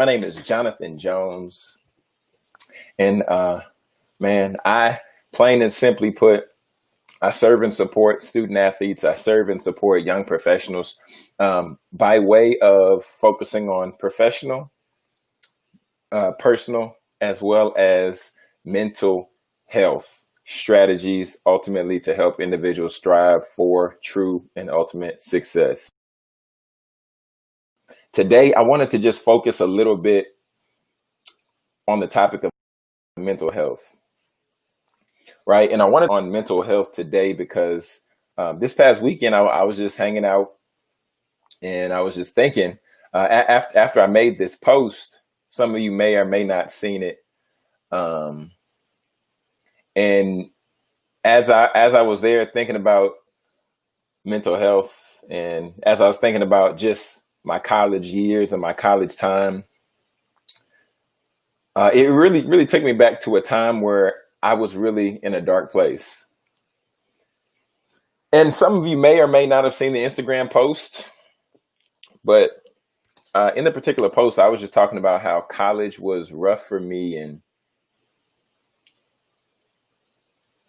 My name is Jonathan Jones, and man, I plain and simply put, I serve and support student athletes. I serve and support young professionals by way of focusing on professional, personal, as well as mental health strategies, ultimately to help individuals strive for true and ultimate success. Today, I wanted to just focus a little bit on the topic of mental health, right? And I wanted on mental health today because this past weekend I was just hanging out and I was just thinking after I made this post. Some of you may or may not seen it, um, and as I was there thinking about mental health, and as I was thinking about just my college years and my college time, it really took me back to a time where I was really in a dark place. And some of you may or may not have seen the Instagram post, but in the particular post, I was just talking about how college was rough for me, and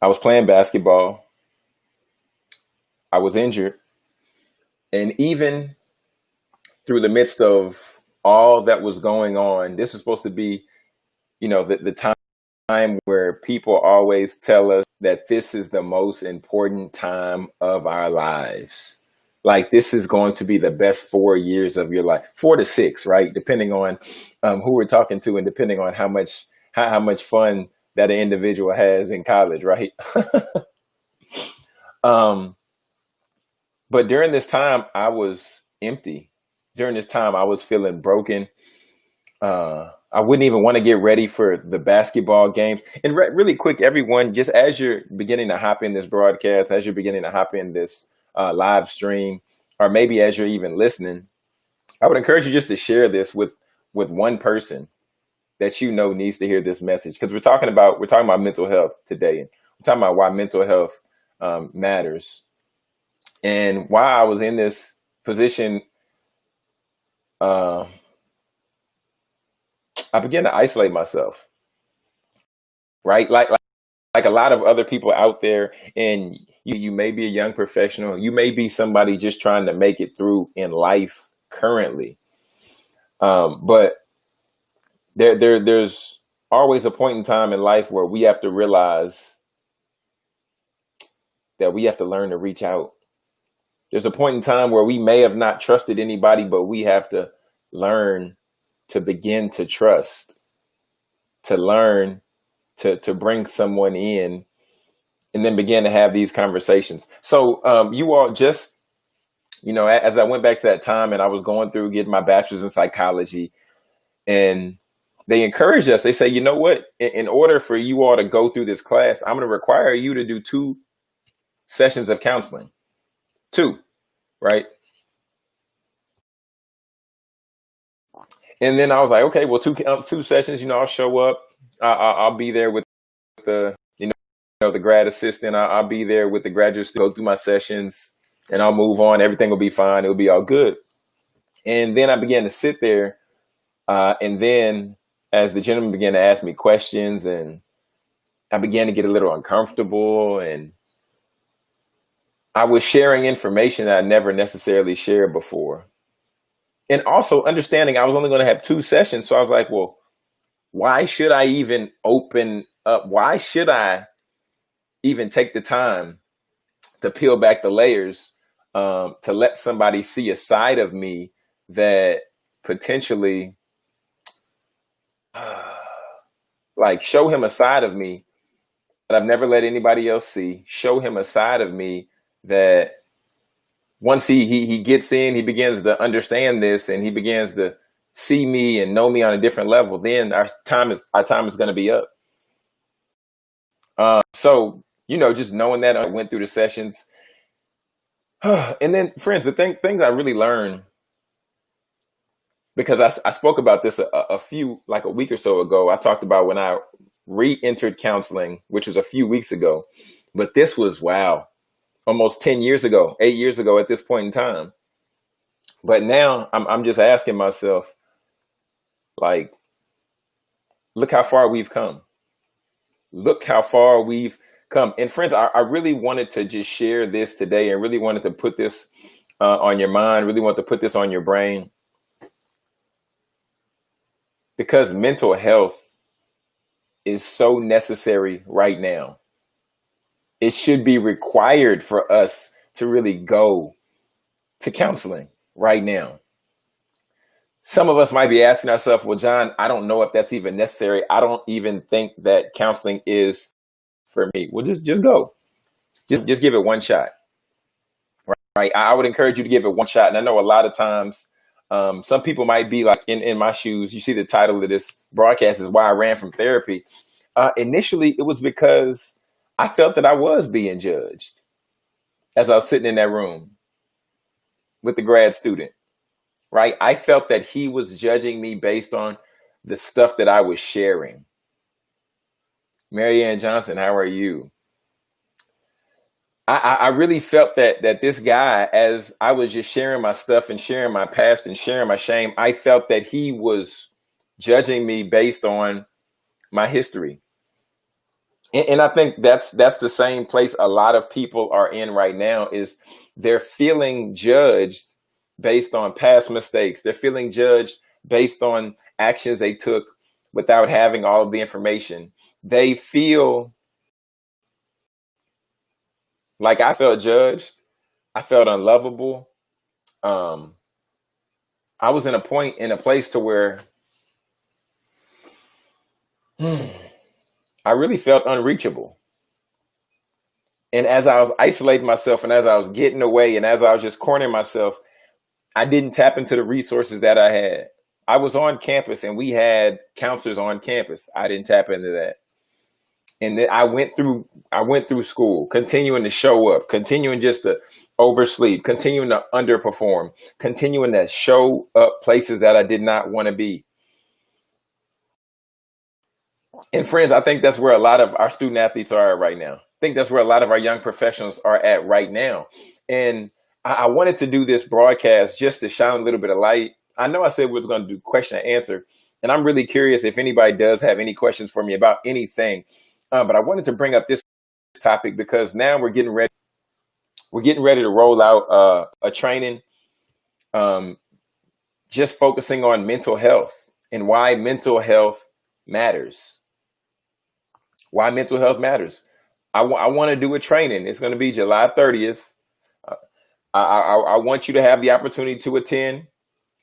I was playing basketball. I was injured, and even through the midst of all that was going on, this was supposed to be, the time where people always tell us that this is the most important time of our lives. Like, this is going to be the best 4 years of your life, 4 to 6, right? Depending on who we're talking to, and depending on how much fun that an individual has in college, right? um, but during this time, I was empty. During this time, I was feeling broken. I wouldn't even want to get ready for the basketball games. And really quick, everyone, just as you're beginning to hop in this broadcast, as you're beginning to hop in this live stream, or maybe as you're even listening, I would encourage you just to share this with one person that you know needs to hear this message, because we're talking about mental health today, and we're talking about why mental health matters, and why I was in this position. I began to isolate myself, right? Like a lot of other people out there, and you may be a young professional, you may be somebody just trying to make it through in life currently, but there's always a point in time in life where we have to realize that we have to learn to reach out. There's a point in time where we may have not trusted anybody, but we have to learn to begin to trust, to learn to bring someone in, and then begin to have these conversations. So you all just, as I went back to that time and I was going through getting my bachelor's in psychology, and they encouraged us, they say, you know what, in order for you all to go through this class, I'm going to require you to do 2 sessions of counseling. 2, right? And then I was like, okay, well, 2 sessions, I'll show up. I'll be there with the, the grad assistant. I'll be there with the graduate student, go through my sessions, and I'll move on. Everything will be fine. It'll be all good. And then I began to sit there. And then as the gentleman began to ask me questions, and I began to get a little uncomfortable, and I was sharing information that I never necessarily shared before. And also understanding I was only going to have 2 sessions. So I was like, well, why should I even open up? Why should I even take the time to peel back the layers, to let somebody see a side of me that potentially, like, show him a side of me that I've never let anybody else see, show him a side of me that once he gets in, he begins to understand this, and he begins to see me and know me on a different level, then our time is going to be up. So, just knowing that, I went through the sessions. And then, friends, the things I really learned, because I spoke about this like a week or so ago. I talked about when I re-entered counseling, which was a few weeks ago, but this was, wow, almost 10 years ago, 8 years ago at this point in time. But now I'm just asking myself, Like, look how far we've come. Look how far we've come. And friends, I really wanted to just share this today and really wanted to put this on your mind, really want to put this on your brain, because mental health is so necessary right now. It should be required for us to really go to counseling right now. Some of us might be asking ourselves, well, John, I don't know if that's even necessary. I don't even think that counseling is for me. Well, just go. Just give it one shot. Right. I would encourage you to give it one shot. And I know a lot of times some people might be like in my shoes. You see the title of this broadcast is Why I Ran from Therapy. Initially, it was because I felt that I was being judged as I was sitting in that room with the grad student. Right. I felt that he was judging me based on the stuff that I was sharing. Marianne Johnson, how are you? I really felt that this guy, as I was just sharing my stuff and sharing my past and sharing my shame, I felt that he was judging me based on my history. And I think that's the same place a lot of people are in right now, is they're feeling judged based on past mistakes. They're feeling judged based on actions they took without having all of the information. They feel like I felt judged. I felt unlovable. I was in a place to where I really felt unreachable. And as I was isolating myself and as I was getting away and as I was just cornering myself, I didn't tap into the resources that I had. I was on campus and we had counselors on campus. I didn't tap into that. And then I went through school, continuing to show up, continuing just to oversleep, continuing to underperform, continuing to show up places that I did not want to be. And friends, I think that's where a lot of our student athletes are at right now. I think that's where a lot of our young professionals are at right now. And I wanted to do this broadcast just to shine a little bit of light. I know I said we were going to do question and answer, and I'm really curious if anybody does have any questions for me about anything. But I wanted to bring up this topic because now we're getting ready. We're getting ready to roll out a training, just focusing on mental health and why mental health matters. Why mental health matters. I want to do a training. It's going to be July 30th. I want you to have the opportunity to attend.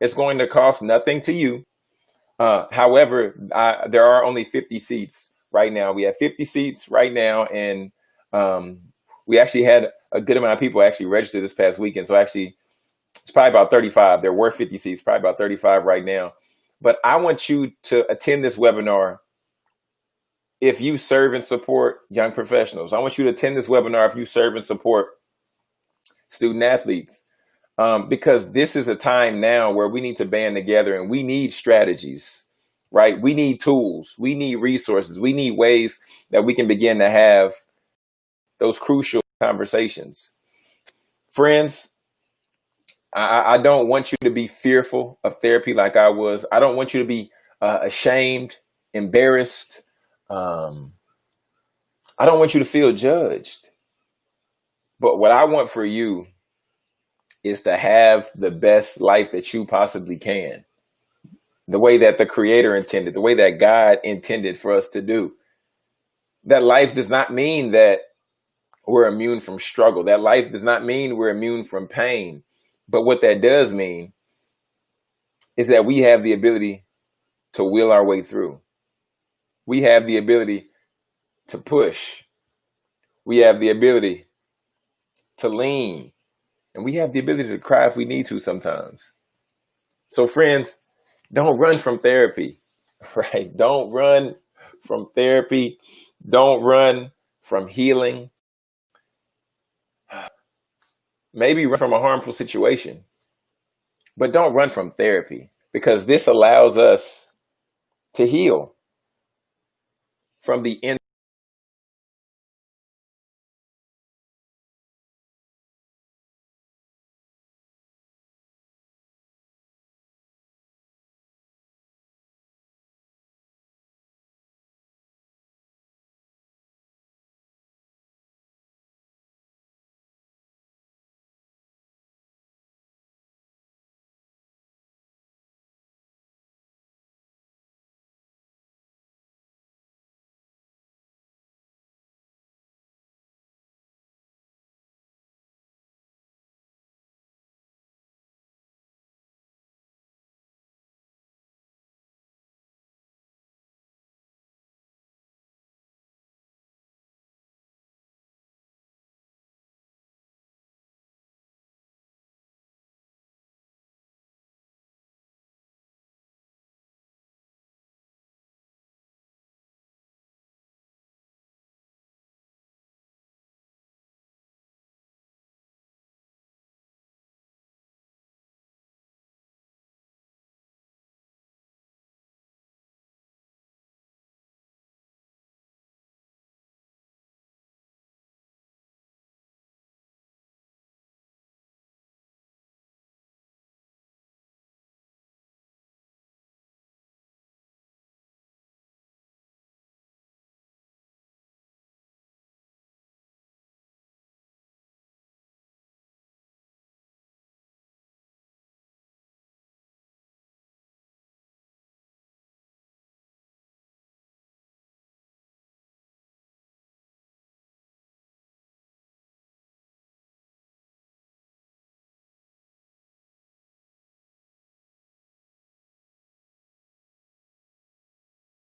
It's going to cost nothing to you. However, there are only 50 seats right now. We have 50 seats right now, and we actually had a good amount of people actually registered this past weekend. So actually, it's probably about 35. There were 50 seats, probably about 35 right now. But I want you to attend this webinar if you serve and support young professionals. I want you to attend this webinar if you serve and support student athletes, because this is a time now where we need to band together and we need strategies, right? We need tools, we need resources, we need ways that we can begin to have those crucial conversations. Friends, I don't want you to be fearful of therapy like I was. I don't want you to be ashamed, embarrassed. I don't want you to feel judged. But what I want for you is to have the best life that you possibly can, the way that the Creator intended, the way that God intended for us to do. That life does not mean that we're immune from struggle. That life does not mean we're immune from pain. But what that does mean is that we have the ability to will our way through. We have the ability to push. We have the ability to lean. And we have the ability to cry if we need to sometimes. So friends, don't run from therapy, right? Don't run from therapy. Don't run from healing. Maybe run from a harmful situation, but don't run from therapy, because this allows us to heal from the